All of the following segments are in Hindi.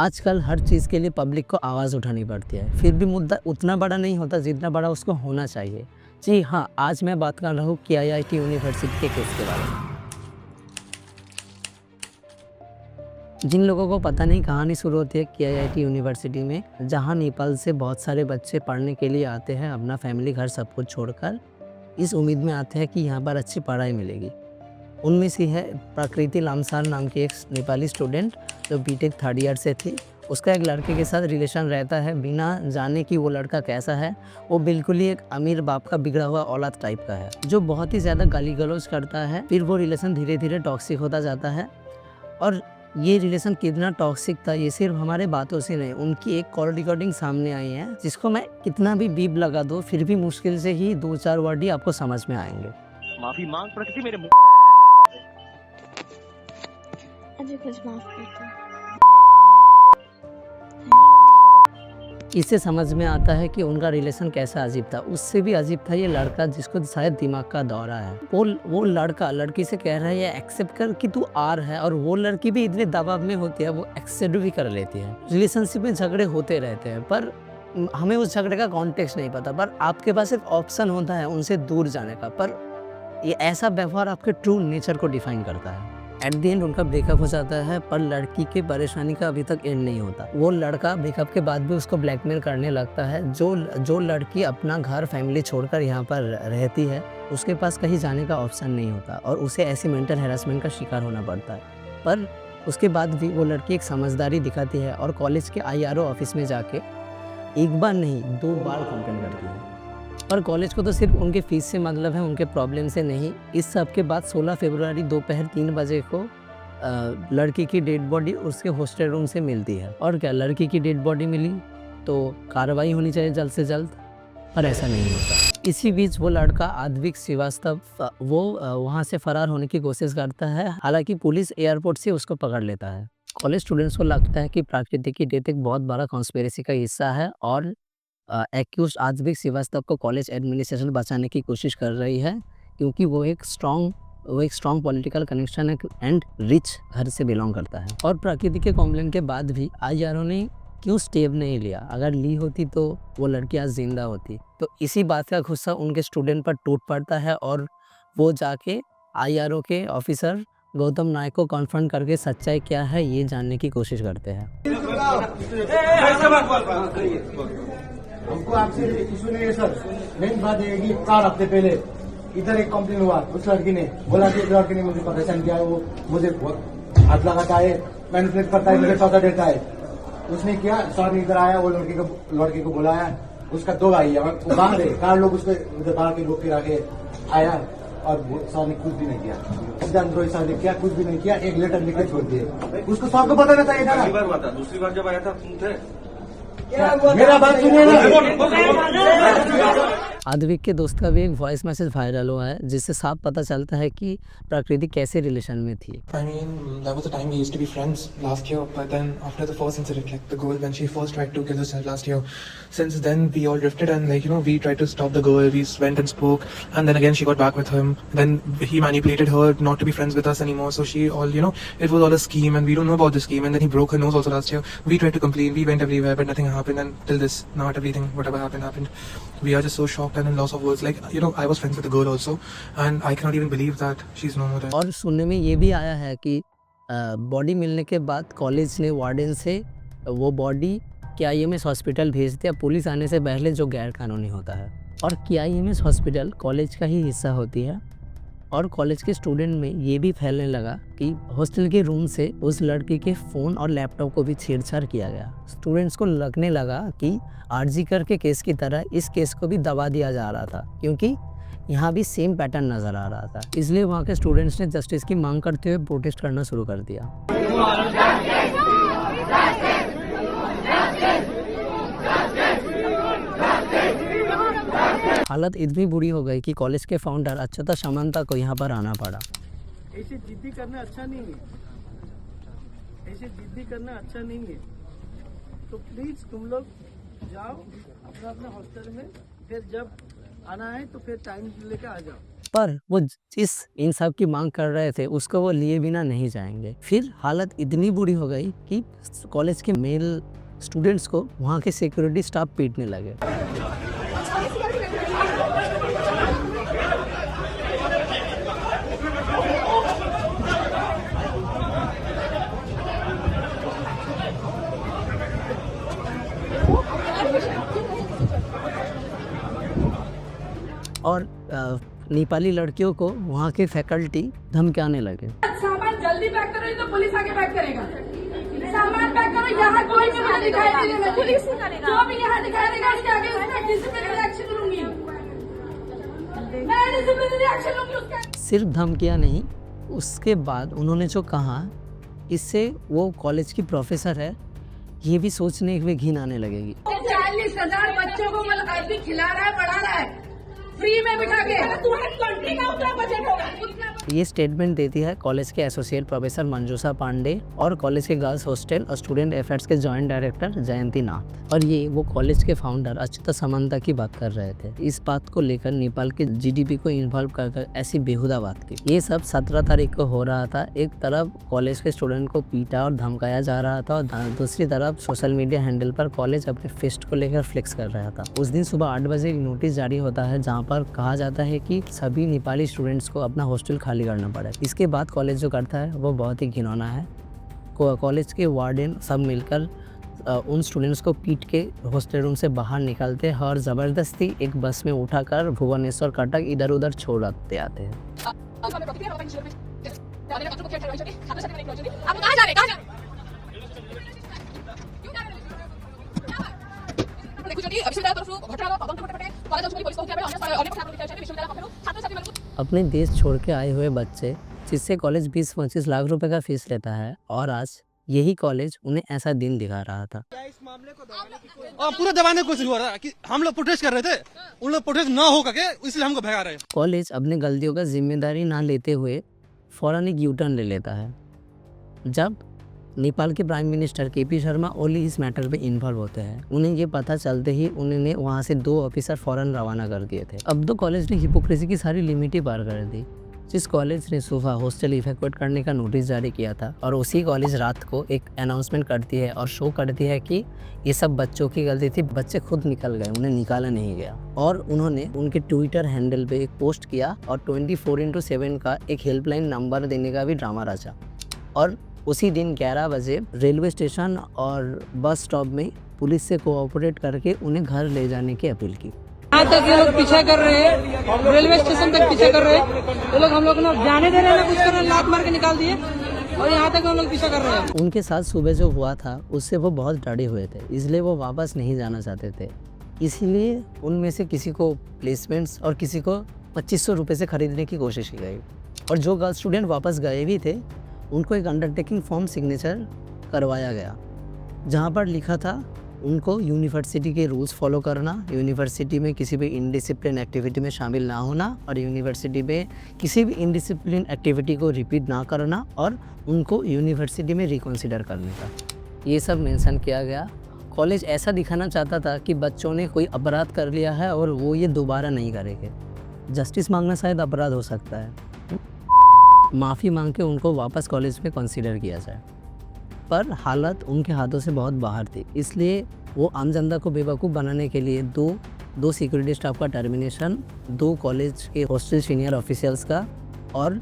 आजकल हर चीज़ के लिए पब्लिक को आवाज़ उठानी पड़ती है, फिर भी मुद्दा उतना बड़ा नहीं होता जितना बड़ा उसको होना चाहिए। जी हाँ, आज मैं बात कर रहा हूँ KIIT यूनिवर्सिटी के केस के बारे में। जिन लोगों को पता नहीं कहानी शुरू होती है KIIT यूनिवर्सिटी में, जहाँ नेपाल से बहुत सारे बच्चे पढ़ने के लिए आते हैं, अपना फैमिली घर सब कुछ छोड़कर इस उम्मीद में आते हैं कि यहाँ पर अच्छी पढ़ाई मिलेगी। उनमें से है प्रकृति लामसार नाम की एक नेपाली स्टूडेंट जो बीटेक थर्ड ईयर से थी। उसका एक लड़के के साथ रिलेशन रहता है, बिना जाने कि वो लड़का कैसा है। वो बिल्कुल ही एक अमीर बाप का बिगड़ा हुआ औलाद टाइप का है, जो बहुत ही ज़्यादा गाली गलौज करता है। फिर वो रिलेशन धीरे धीरे टॉक्सिक होता जाता है। और ये रिलेशन कितना टॉक्सिक था ये सिर्फ हमारे बातों से नहीं, उनकी एक कॉल रिकॉर्डिंग सामने आई है, जिसको मैं कितना भी बीप लगा दूँ फिर भी मुश्किल से ही 2-4 वर्ड ही आपको समझ में आएंगे। माफी मांग प्रकृति मेरे मुंह मुझे कुछ माफ कर दो। इससे समझ में आता है कि उनका रिलेशन कैसा अजीब था। उससे भी अजीब था ये लड़का, जिसको शायद दिमाग का दौरा है। वो लड़का लड़की से कह रहा है ये एक्सेप्ट कर कि तू आर है, और वो लड़की भी इतने दबाव में होती है, वो एक्सेप्ट भी कर लेती है। रिलेशनशिप में झगड़े होते रहते हैं, पर हमें उस झगड़े का कॉन्टेक्स्ट नहीं पता, पर आपके पास एक ऑप्शन होता है उनसे दूर जाने का। पर ये ऐसा व्यवहार आपके ट्रू नेचर को डिफाइन करता है। एट द एंड उनका ब्रेकअप हो जाता है, पर लड़की की परेशानी का अभी तक एंड नहीं होता। वो लड़का ब्रेकअप के बाद भी उसको ब्लैकमेल करने लगता है। जो लड़की अपना घर फैमिली छोड़कर यहाँ पर रहती है, उसके पास कहीं जाने का ऑप्शन नहीं होता और उसे ऐसी मेंटल हैरेसमेंट का शिकार होना पड़ता है। पर उसके बाद भी वो लड़की एक समझदारी दिखाती है और कॉलेज के IRO ऑफिस में जाके एक बार नहीं 2 बार कंप्लेन करती है। पर कॉलेज को तो सिर्फ उनके फीस से मतलब है, उनके प्रॉब्लम से नहीं। इस सब के बाद 16 फरवरी दोपहर 3 बजे को लड़की की डेड बॉडी उसके हॉस्टल रूम से मिलती है। और क्या, लड़की की डेड बॉडी मिली तो कार्रवाई होनी चाहिए जल्द से जल्द, पर ऐसा नहीं होता। इसी बीच वो लड़का आद्विक श्रीवास्तव वो वहाँ से फरार होने की कोशिश करता है। हालांकि पुलिस एयरपोर्ट से उसको पकड़ लेता है। कॉलेज स्टूडेंट्स को लगता है कि प्राकृतिक की डेथ एक बहुत बड़ा कॉन्स्पिरेसी का हिस्सा है और एक्यूज आद्विक श्रीवास्तव को कॉलेज एडमिनिस्ट्रेशन बचाने की कोशिश कर रही है, क्योंकि वो एक strong political connection and rich घर से बिलोंग करता है। और प्रकृति के कॉम्प्लेन के बाद भी IRO ने क्यों स्टेप नहीं लिया? अगर ली होती तो वो लड़की आज जिंदा होती। तो इसी बात का गुस्सा उनके स्टूडेंट पर टूट पड़ता है और वो जाके IRO के ऑफिसर गौतम नायक को कॉन्फ्रंट करके सच्चाई क्या है ये जानने की कोशिश करते हैं। हमको आपसे इशू नहीं है सर। मेन बात ये है कि 4 हफ्ते पहले इधर एक कंप्लेन हुआ, उस लड़की ने बोला कि एक लड़के ने मुझे परेशान किया है, वो मुझे बहुत हाथ लगाता है, मैनिपुलेट करता है, मुझे सौदा देता है। उसने किया, सर इधर आया, वो लड़के को बुलाया, उसका 2 भाई है, वो बाहर है, 4 लोग उसको उधर बाहर के रोक के रखे आया और सर ने कुछ भी नहीं किया। जानद्रोही सर ने किया, कुछ भी नहीं किया, एक लेटर लिख के छोड़ दिए। उसको सबको पता रहता है। पहली बार हुआ था, दूसरी बार जब आया था तुम थे। मेरा बात सुनिए ना। आद्विक के दोस्त का भी एक वॉइस मैसेज वायरल हुआ है, जिससे साफ पता चलता है कि प्रकृति कैसे रिलेशन में थी। I mean, there was a time we used to be friends last year, but then after the first incident, like the girl when she first tried to kill herself last year, since then we all drifted and we tried to stop the girl. We went and spoke, and then again she got back with him. Then he manipulated her not to be friends with us anymore. So she all it was all a scheme, and we don't know about the scheme. And then he broke her nose also last year. We tried to complain, we went everywhere, but nothing happened. And till this, not everything, whatever happened. We are just so shocked and in loss of words. Like I was friends with the girl also, and I cannot even believe that she's no more there. और सुनने में ये भी आया है कि बॉडी मिलने के बाद कॉलेज ने वार्डन से वो बॉडी KIMS हॉस्पिटल भेज दिया, पुलिस आने से पहले, जो गैर कानूनी होता है। और KIMS हॉस्पिटल कॉलेज का ही हिस्सा होती है। और कॉलेज के स्टूडेंट में ये भी फैलने लगा कि हॉस्टल के रूम से उस लड़की के फ़ोन और लैपटॉप को भी छेड़छाड़ किया गया। स्टूडेंट्स को लगने लगा कि RG कर के केस की तरह इस केस को भी दबा दिया जा रहा था, क्योंकि यहाँ भी सेम पैटर्न नज़र आ रहा था। इसलिए वहाँ के स्टूडेंट्स ने जस्टिस की मांग करते हुए प्रोटेस्ट करना शुरू कर दिया। हालत इतनी बुरी हो गई कि कॉलेज के फाउंडर अच्युता सामंता को यहाँ पर आना पड़ा। ऐसे जिद्दी करना अच्छा नहीं है, ऐसे जिद्दी करना अच्छा नहीं है। तो प्लीज तुम लोग जाओ अपना अपना हॉस्टल में, फिर जब आना है तो फिर टाइम लेकर आ जाओ। पर वो जिस इंसाफ की मांग कर रहे थे उसको वो लिए बिना नहीं जाएंगे। फिर हालत इतनी बुरी हो गई कि कॉलेज के मेल स्टूडेंट्स को वहाँ के सिक्योरिटी स्टाफ पीटने लगे। और नेपाली लड़कियों को वहाँ के फैकल्टी धमकाने लगे। सामान जल्दी पैक करो, तो पुलिस आके पैक करेगा। सामान पैक करो, यहाँ कोई भी मुझे दिखाई नहीं देगा, पुलिस ही करेगा। जो भी यहाँ दिखाई देगा उसके आगे उसका डिसिप्लिनरी एक्शन लूंगी, मैं डिसिप्लिनरी एक्शन लूंगी उसका। सिर्फ धमकियाँ नहीं, उसके बाद उन्होंने जो कहा, इससे वो कॉलेज की प्रोफेसर है ये भी सोचने में घिन आने लगेगी। 40,000 बच्चों को मतलब खिला रहा है, पढ़ा रहा है फ्री में बिठा के, तुम्हारे कंट्री का उतना बजट होगा। ये स्टेटमेंट देती है कॉलेज के एसोसिएट प्रोफेसर मंजूषा पांडे और कॉलेज के गर्ल्स हॉस्टल और स्टूडेंट अफेयर्स के जॉइंट डायरेक्टर जयंती नाथ। और ये वो कॉलेज के फाउंडर अच्युता समंता की बात कर रहे थे। इस बात को लेकर नेपाल के जीडीपी को इन्वॉल्व कर ऐसी बेहुदा बात की। ये सब 17 तारीख को हो रहा था। एक तरफ कॉलेज के स्टूडेंट को पीटा और धमकाया जा रहा था और दूसरी तरफ सोशल मीडिया हैंडल पर कॉलेज अपने फेस्ट को लेकर फ्लेक्स कर रहा था। उस दिन सुबह 8 बजे एक नोटिस जारी होता है जहाँ पर कहा जाता है कि सभी नेपाली स्टूडेंट्स को अपना हॉस्टल खाली करना पड़ा। इसके बाद कॉलेज जो करता है वो बहुत ही घिनौना है। कॉलेज के वार्डन सब मिलकर उन स्टूडेंट्स को पीट के हॉस्टल रूम से बाहर निकालते हैं और ज़बरदस्ती एक बस में उठाकर भुवनेश्वर कटक इधर उधर छोड़ आते आते हैं। अपने देश छोड़ के आए हुए बच्चे जिससे कॉलेज 20-25 लाख रुपए का फीस लेता है और आज यही कॉलेज उन्हें ऐसा दिन दिखा रहा था। और पूरा दबाने की कोशिश हो रहा है कि हम लोग प्रोटेस्ट कर रहे थे, उन लोग प्रोटेस्ट ना हो करके इसलिए हमको भगा रहे हैं। कॉलेज अपने गलतियों का जिम्मेदारी ना लेते हुए फौरन एक यू टर्न ले लेता है। जब नेपाल के prime minister KP Sharma Oli इस मैटर पे इन्वॉल्व होते हैं, उन्हें ये पता चलते ही उन्होंने वहाँ से 2 ऑफिसर फौरन रवाना कर दिए थे। अब तो कॉलेज ने हिपोक्रेसी की सारी लिमिट ही पार कर दी। जिस कॉलेज ने सुबह हॉस्टल इवैक्यूएट करने का नोटिस जारी किया था और उसी कॉलेज रात को एक अनाउंसमेंट करती है और शो करती है कि ये सब बच्चों की गलती थी, बच्चे खुद निकल गए, उन्हें निकाला नहीं गया। और उन्होंने उनके ट्विटर हैंडल पे एक पोस्ट किया और 24/7 का एक हेल्पलाइन नंबर देने का भी ड्रामा रचा। और उसी दिन 11 बजे रेलवे स्टेशन और बस स्टॉप में पुलिस से कोऑपरेट करके उन्हें घर ले जाने की अपील की। यहाँ तक ये लोग पीछा कर रहे हैं, रेलवे स्टेशन तक पीछा कर रहे हैं। ये लोग हम लोग ना जाने दे रहे हैं, कुछ कर रहे हैं, लात मार के निकाल दिए और यहाँ तक हम लोग पीछा कर रहे हैं। उनके साथ सुबह जो हुआ था उससे वो बहुत डरे हुए थे, इसलिए वो वापस नहीं जाना चाहते थे। इसीलिए उनमें से किसी को प्लेसमेंट्स और किसी को 2500 रुपये से खरीदने की कोशिश की गई। और जो गर्ल स्टूडेंट वापस गए भी थे उनको एक अंडरटेकिंग फॉर्म सिग्नेचर करवाया गया जहाँ पर लिखा था उनको यूनिवर्सिटी के रूल्स फॉलो करना, यूनिवर्सिटी में किसी भी इनडिसिप्लिन एक्टिविटी में शामिल ना होना और यूनिवर्सिटी में किसी भी इनडिसिप्लिन एक्टिविटी को रिपीट ना करना और उनको यूनिवर्सिटी में रिकॉन्सिडर करने का ये सब मेंशन किया गया। कॉलेज ऐसा दिखाना चाहता था कि बच्चों ने कोई अपराध कर लिया है और वो ये दोबारा नहीं करेंगे। जस्टिस मांगना शायद अपराध हो सकता है, माफ़ी मांग के उनको वापस कॉलेज में कंसीडर किया जाए, पर हालत उनके हाथों से बहुत बाहर थी। इसलिए वो आम जनता को बेवकूफ़ बनाने के लिए दो सिक्योरिटी स्टाफ का टर्मिनेशन, 2 कॉलेज के हॉस्टल सीनियर ऑफिशियल्स का और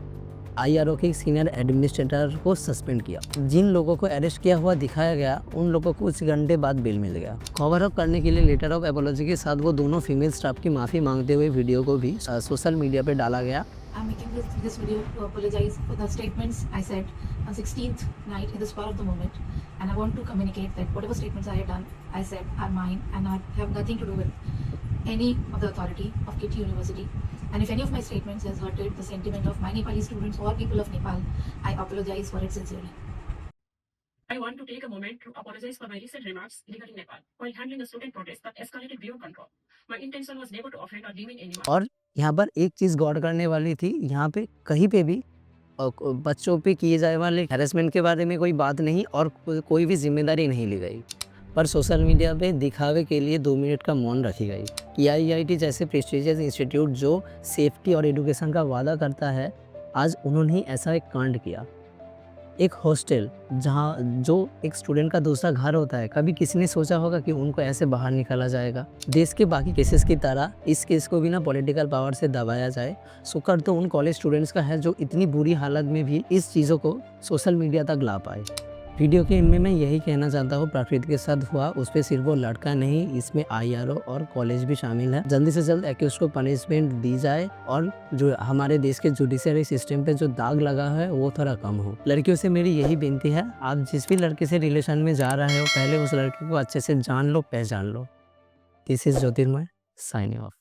IRO के सीनियर एडमिनिस्ट्रेटर को सस्पेंड किया। जिन लोगों को अरेस्ट किया हुआ दिखाया गया उन लोगों को कुछ घंटे बाद बेल मिल गया। कवर अप करने के लिए लेटर ऑफ एपोलॉजी के साथ वो दोनों फीमेल स्टाफ की माफ़ी मांगते हुए वीडियो को भी सोशल मीडिया पर डाला गया। I'm making this video to apologize for the statements I said on 16th night in the spur of the moment, and I want to communicate that whatever statements I have done, I said are mine and have nothing to do with any of the authority of KT University. And if any of my statements has hurted the sentiment of my Nepali students or people of Nepal, I apologize for it sincerely. I want to take a moment to apologize for my recent remarks regarding Nepal while handling a student protest that escalated beyond control. My intention was never to offend or demean anyone. और यहाँ पर एक चीज़ गौर करने वाली थी, यहाँ पे कहीं पे भी बच्चों पे किए जाने वाले हैरेसमेंट के बारे में कोई बात नहीं और कोई भी जिम्मेदारी नहीं ली गई। पर सोशल मीडिया पे दिखावे के लिए 2 मिनट का मौन रखी गई। IIT जैसे प्रेस्टीजियस इंस्टीट्यूट जो सेफ्टी और एजुकेशन का वादा करता है, आज उन्होंने ऐसा एक कांड किया। एक हॉस्टल जहाँ जो एक स्टूडेंट का दूसरा घर होता है, कभी किसी ने सोचा होगा कि उनको ऐसे बाहर निकाला जाएगा? देश के बाकी केसेस की तरह इस केस को भी ना पॉलिटिकल पावर से दबाया जाए। शुक्र तो उन कॉलेज स्टूडेंट्स का है जो इतनी बुरी हालत में भी इस चीज़ों को सोशल मीडिया तक ला पाए। वीडियो के में मैं यही कहना चाहता हूँ, प्रकृति के साथ हुआ उस पर सिर्फ वो लड़का नहीं, इसमें IRO और कॉलेज भी शामिल है। जल्दी से जल्द एक्यूज को पनिशमेंट दी जाए और जो हमारे देश के जुडिशरी सिस्टम पे जो दाग लगा है वो थोड़ा कम हो। लड़कियों से मेरी यही विनती है, आप जिस भी लड़के से रिलेशन में जा रहे हो, पहले उस लड़के को अच्छे से जान लो, पहचान लो। This is Jyotirmay signing of.